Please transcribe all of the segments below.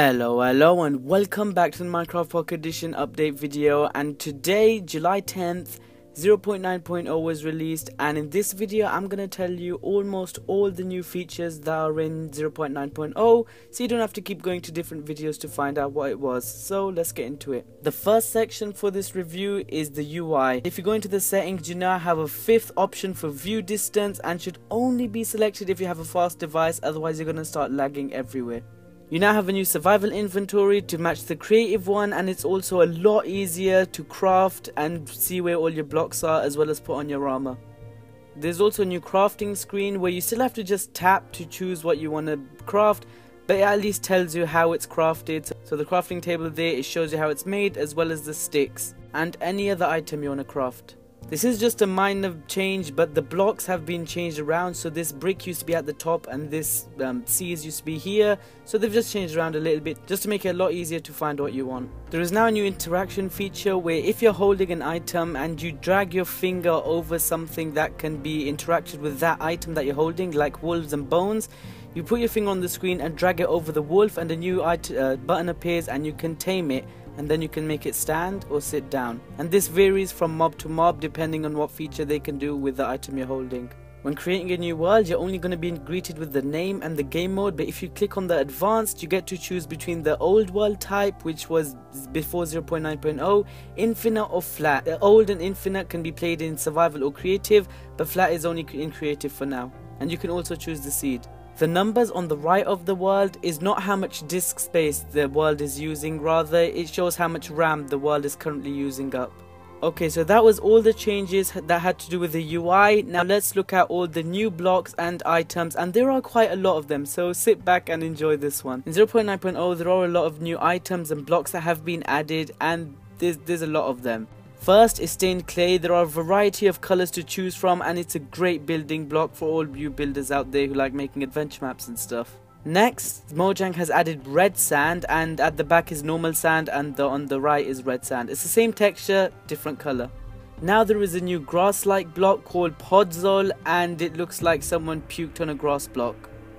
Hello and welcome back to the Minecraft Pocket Edition update video, and today July 10th 0.9.0 was released, and in this video I'm going to tell you almost all the new features that are in 0.9.0 so you don't have to keep going to different videos to find out what it was. So let's get into it. The first section for this review is the UI. If you go into the settings, you now have a fifth option for view distance, and should only be selected if you have a fast device, otherwise you're going to start lagging everywhere. You now have a new survival inventory to match the creative one, and it's also a lot easier to craft and see where all your blocks are, as well as put on your armor. There's also a new crafting screen where you still have to just tap to choose what you want to craft, but it at least tells you how it's crafted. So the crafting table there, it shows you how it's made, as well as the sticks and any other item you want to craft. This is just a minor change, but the blocks have been changed around. So this brick used to be at the top and this C's used to be here, so they've just changed around a little bit just to make it a lot easier to find what you want. There is now a new interaction feature where if you're holding an item and you drag your finger over something that can be interacted with that item that you're holding, like wolves and bones, you put your finger on the screen and drag it over the wolf, and a new button appears and you can tame it, and then you can make it stand or sit down. And this varies from mob to mob depending on what feature they can do with the item you're holding. When creating a new world, you're only going to be greeted with the name and the game mode, but if you click on the advanced, you get to choose between the old world type, which was before 0.9.0, infinite or flat. The old and infinite can be played in survival or creative, but flat is only in creative for now. And you can also choose the seed. The numbers on the right of the world is not how much disk space the world is using, rather it shows how much RAM the world is currently using up. Okay, so that was all the changes that had to do with the UI. Now let's look at all the new blocks and items, and there are quite a lot of them, so sit back and enjoy this one. In 0.9.0 there are a lot of new items and blocks that have been added, and there's a lot of them. First is stained clay. There are a variety of colors to choose from, and it's a great building block for all you builders out there who like making adventure maps and stuff. Next, Mojang has added red sand, and at the back is normal sand, and on the right is red sand. It's the same texture, different color. Now there is a new grass-like block called Podzol, and it looks like someone puked on a grass block.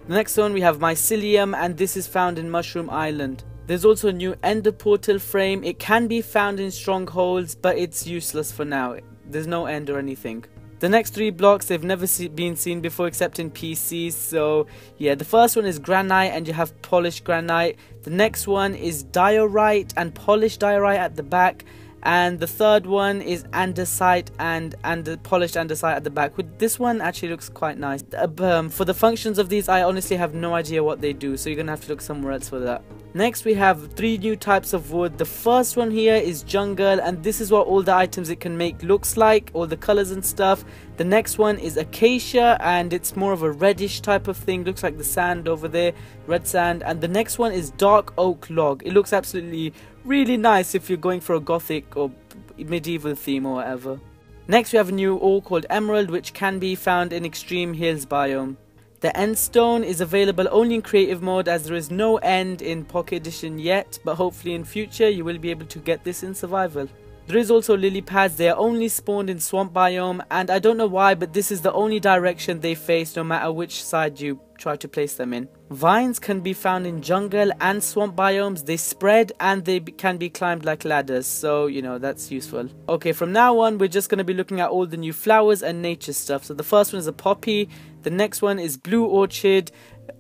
The next one we have Mycelium, and this is found in Mushroom Island. There's also a new ender portal frame. It can be found in strongholds, but it's useless for now. There's no end or anything. The next three blocks, they've never been seen before except in PCs. So yeah, the first one is granite, and you have polished granite. The next one is diorite and polished diorite at the back. And the third one is andesite and polished andesite at the back. This one actually looks quite nice. For the functions of these, I honestly have no idea what they do, so you're gonna have to look somewhere else for that. Next we have three new types of wood. The first one here is jungle, and this is what all the items it can make looks like, all the colors and stuff. The next one is acacia, and it's more of a reddish type of thing, looks like the sand over there, red sand. And the next one is dark oak log. It looks absolutely really nice if you're going for a gothic or medieval theme or whatever. Next we have a new ore called emerald, which can be found in extreme hills biome. The end stone is available only in creative mode, as there is no end in Pocket Edition yet, but hopefully in future you will be able to get this in survival. There is also lily pads. They are only spawned in swamp biome, and I don't know why, but this is the only direction they face no matter which side you try to place them in. Vines can be found in jungle and swamp biomes. They spread and they can be climbed like ladders, so you know, that's useful. Okay, from now on we're just going to be looking at all the new flowers and nature stuff. So the first one is a poppy, the next one is blue orchid,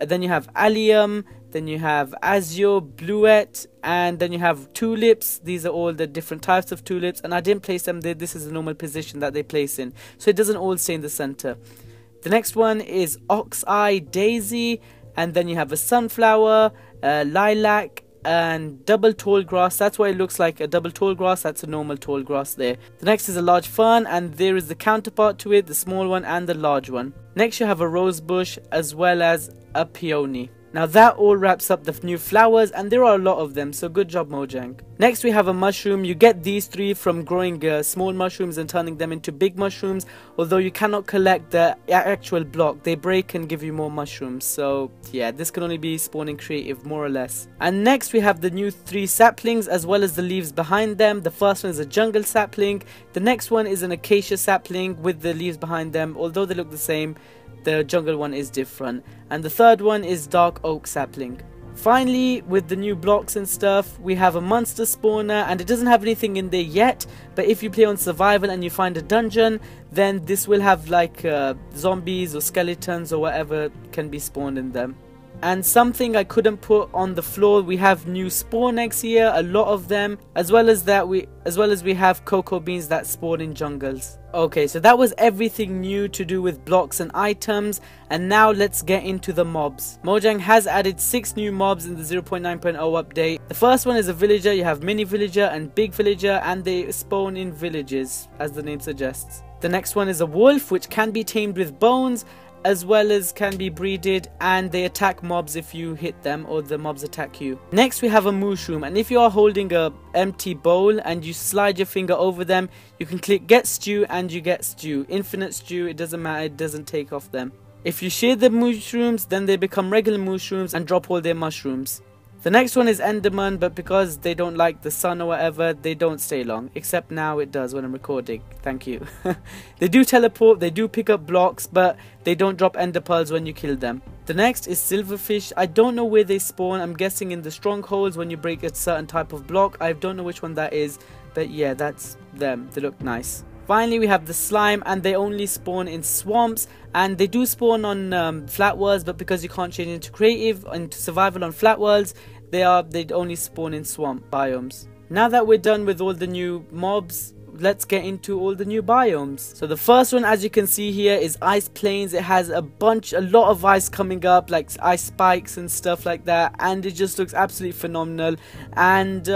then you have allium, then you have azure, bluet, and then you have tulips. These are all the different types of tulips, and I didn't place them there. This is the normal position that they place in, so it doesn't all stay in the center. The next one is ox-eye daisy, and then you have a sunflower, lilac, and double tall grass. That's what it looks like, a double tall grass. That's a normal tall grass there. The next is a large fern, and there is the counterpart to it, the small one and the large one. Next you have a rose bush as well as a peony. Now that all wraps up the new flowers, and there are a lot of them, so good job Mojang. Next we have a mushroom. You get these three from growing small mushrooms and turning them into big mushrooms, although you cannot collect the actual block. They break and give you more mushrooms, so yeah, this can only be spawning creative more or less. And next we have the new three saplings as well as the leaves behind them. The first one is a jungle sapling, the next one is an acacia sapling with the leaves behind them, although they look the same. The jungle one is different, and the third one is dark oak sapling. Finally, with the new blocks and stuff, we have a monster spawner, and it doesn't have anything in there yet, but if you play on survival and you find a dungeon, then this will have like zombies or skeletons or whatever can be spawned in them. And something I couldn't put on the floor, we have new spawn eggs here, a lot of them, as well as we have cocoa beans that spawn in jungles. Okay, so that was everything new to do with blocks and items, and now let's get into the mobs. Mojang has added 6 new mobs in the 0.9.0 update. The first one is a villager. You have mini villager and big villager, and they spawn in villages, as the name suggests. The next one is a wolf, which can be tamed with bones, as well as can be breeded, and they attack mobs if you hit them or the mobs attack you. Next we have a mushroom, and if you are holding a empty bowl and you slide your finger over them, you can click get stew and you get stew. Infinite stew, it doesn't matter, it doesn't take off them. If you share the mushrooms, then they become regular mushrooms and drop all their mushrooms. The next one is Enderman, but because they don't like the sun or whatever, they don't stay long. Except now it does when I'm recording. Thank you. They do teleport, they do pick up blocks, but they don't drop ender pearls when you kill them. The next is silverfish. I don't know where they spawn. I'm guessing in the strongholds when you break a certain type of block. I don't know which one that is, but yeah, that's them. They look nice. Finally, we have the slime, and they only spawn in swamps, and they do spawn on flat worlds, but because you can't change into creative, into survival on flat worlds, they only spawn in swamp biomes. Now that we're done with all the new mobs, let's get into all the new biomes. So the first one, as you can see here, is ice plains. It has a lot of ice coming up, like ice spikes and stuff like that, and it just looks absolutely phenomenal. And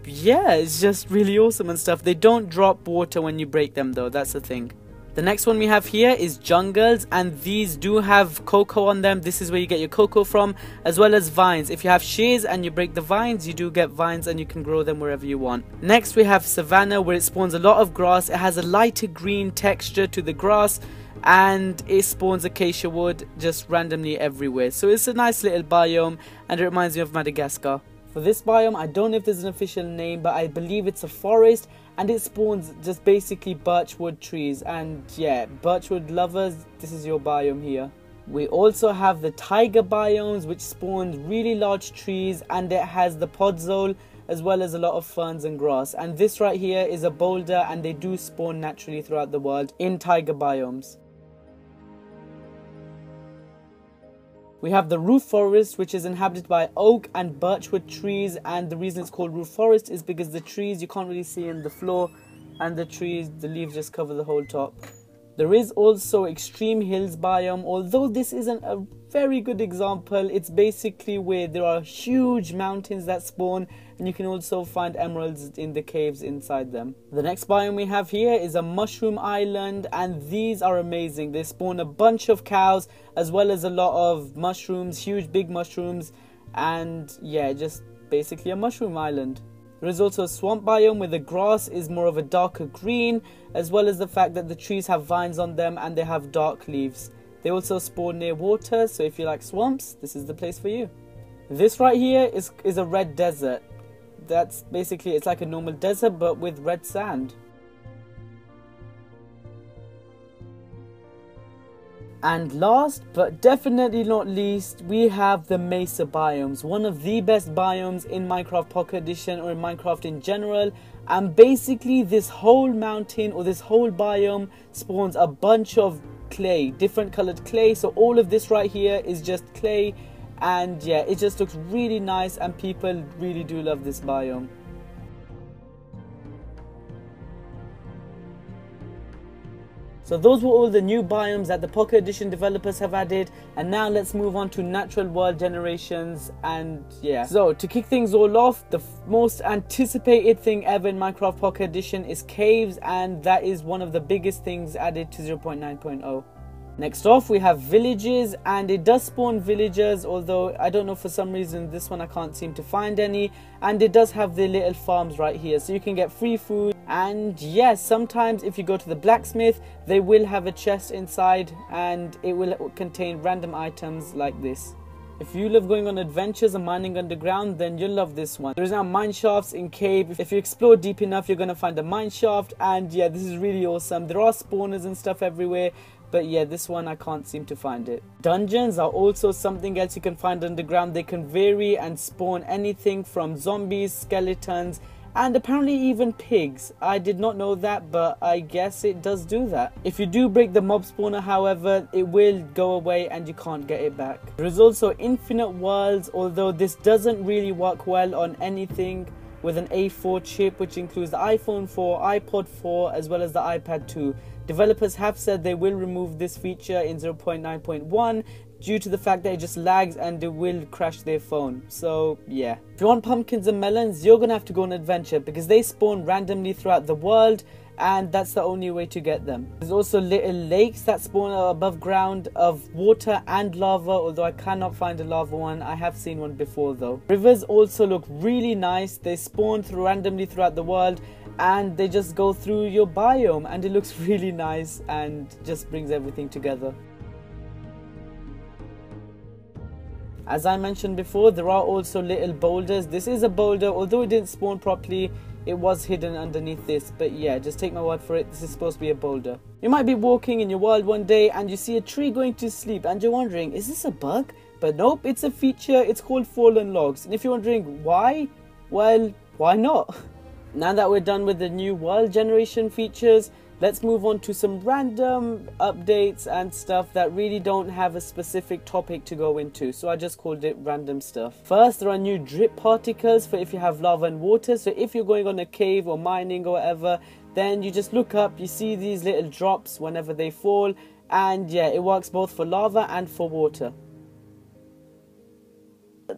yeah, it's just really awesome and stuff. They don't drop water when you break them though, that's the thing. The next one we have here is jungles, and these do have cocoa on them. This is where you get your cocoa from, as well as vines. If you have shears and you break the vines, you do get vines and you can grow them wherever you want. Next we have savanna, where it spawns a lot of grass. It has a lighter green texture to the grass, and it spawns acacia wood just randomly everywhere. So it's a nice little biome, and it reminds me of Madagascar. For this biome, I don't know if there's an official name, but I believe it's a forest, and it spawns just basically birchwood trees. And yeah, birchwood lovers, this is your biome here. We also have the taiga biomes, which spawns really large trees, and it has the podzol as well as a lot of ferns and grass. And this right here is a boulder, and they do spawn naturally throughout the world in taiga biomes. We have the roof forest, which is inhabited by oak and birchwood trees, and the reason it's called roof forest is because the trees you can't really see in the floor, and the leaves just cover the whole top. There is also extreme hills biome, although this isn't a very good example. It's basically where there are huge mountains that spawn, and you can also find emeralds in the caves inside them. The next biome we have here is a mushroom island, and these are amazing. They spawn a bunch of cows as well as a lot of mushrooms, huge big mushrooms, and yeah, just basically a mushroom island. There is also a swamp biome where the grass is more of a darker green, as well as the fact that the trees have vines on them and they have dark leaves. They also spawn near water, so if you like swamps, this is the place for you. This right here is a red desert. That's basically, it's like a normal desert but with red sand. And last but definitely not least, we have the mesa biomes, one of the best biomes in Minecraft Pocket Edition or in Minecraft in general. And basically this whole mountain or this whole biome spawns a bunch of clay, different colored clay. So all of this right here is just clay, and yeah, it just looks really nice, and people really do love this biome. So those were all the new biomes that the Pocket Edition developers have added, and now let's move on to natural world generations. And yeah, so to kick things all off, the most anticipated thing ever in Minecraft Pocket Edition is caves, and that is one of the biggest things added to 0.9.0. Next off we have villages, and it does spawn villagers, although I don't know, for some reason this one I can't seem to find any. And it does have the little farms right here, so you can get free food. And yes, sometimes if you go to the blacksmith, they will have a chest inside, and it will contain random items like this. If you love going on adventures and mining underground, then you'll love this one. There's now mine shafts in cave. If you explore deep enough, you're going to find a mine shaft, and yeah, this is really awesome. There are spawners and stuff everywhere, but yeah, this one I can't seem to find it. Dungeons are also something else you can find underground. They can vary and spawn anything from zombies, skeletons, and apparently even pigs. I did not know that, but I guess it does do that. If you do break the mob spawner, however, it will go away and you can't get it back. There is also infinite worlds, although this doesn't really work well on anything with an A4 chip, which includes the iPhone 4, iPod 4, as well as the iPad 2. Developers have said they will remove this feature in 0.9.1 due to the fact that it just lags and it will crash their phone. So yeah, if you want pumpkins and melons, you're gonna have to go on an adventure because they spawn randomly throughout the world, and that's the only way to get them. There's also little lakes that spawn above ground of water and lava, although I cannot find a lava one. I have seen one before though. Rivers also look really nice. They spawn randomly throughout the world, and they just go through your biome, and it looks really nice and just brings everything together. As I mentioned before, there are also little boulders. This is a boulder, although it didn't spawn properly, it was hidden underneath this, but yeah, just take my word for it, this is supposed to be a boulder. You might be walking in your world one day and you see a tree going to sleep and you're wondering, is this a bug? But nope, it's a feature. It's called fallen logs, and if you're wondering why, well, why not? Now that we're done with the new world generation features, let's move on to some random updates and stuff that really don't have a specific topic to go into, so I just called it random stuff. First, there are new drip particles for if you have lava and water. So if you're going on a cave or mining or whatever, then you just look up, you see these little drops whenever they fall, and yeah, it works both for lava and for water.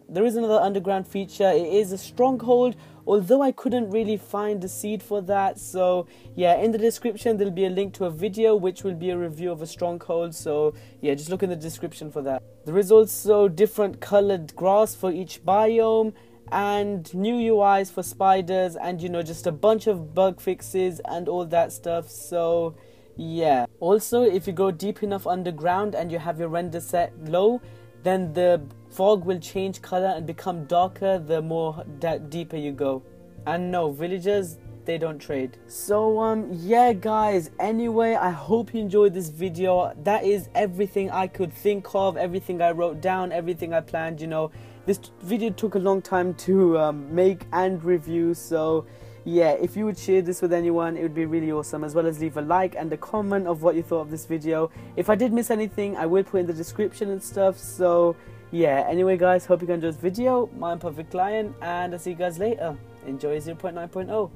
There is another underground feature. It is a stronghold, although I couldn't really find a seed for that. So yeah, in the description there'll be a link to a video which will be a review of a stronghold, so yeah, just look in the description for that. There is also different colored grass for each biome, and new UIs for spiders, and you know, just a bunch of bug fixes and all that stuff. So yeah, also if you go deep enough underground and you have your render set low, then the fog will change color and become darker the more deeper you go. And no, villagers, they don't trade. So yeah guys, anyway, I hope you enjoyed this video. That is everything I could think of, everything I wrote down, everything I planned. You know, this video took a long time to make and review, so yeah, if you would share this with anyone, it would be really awesome, as well as leave a like and a comment of what you thought of this video. If I did miss anything, I will put in the description and stuff. So yeah, anyway guys, hope you enjoyed this video. I'm Perfect Lion, and I'll see you guys later. Enjoy 0.9.0.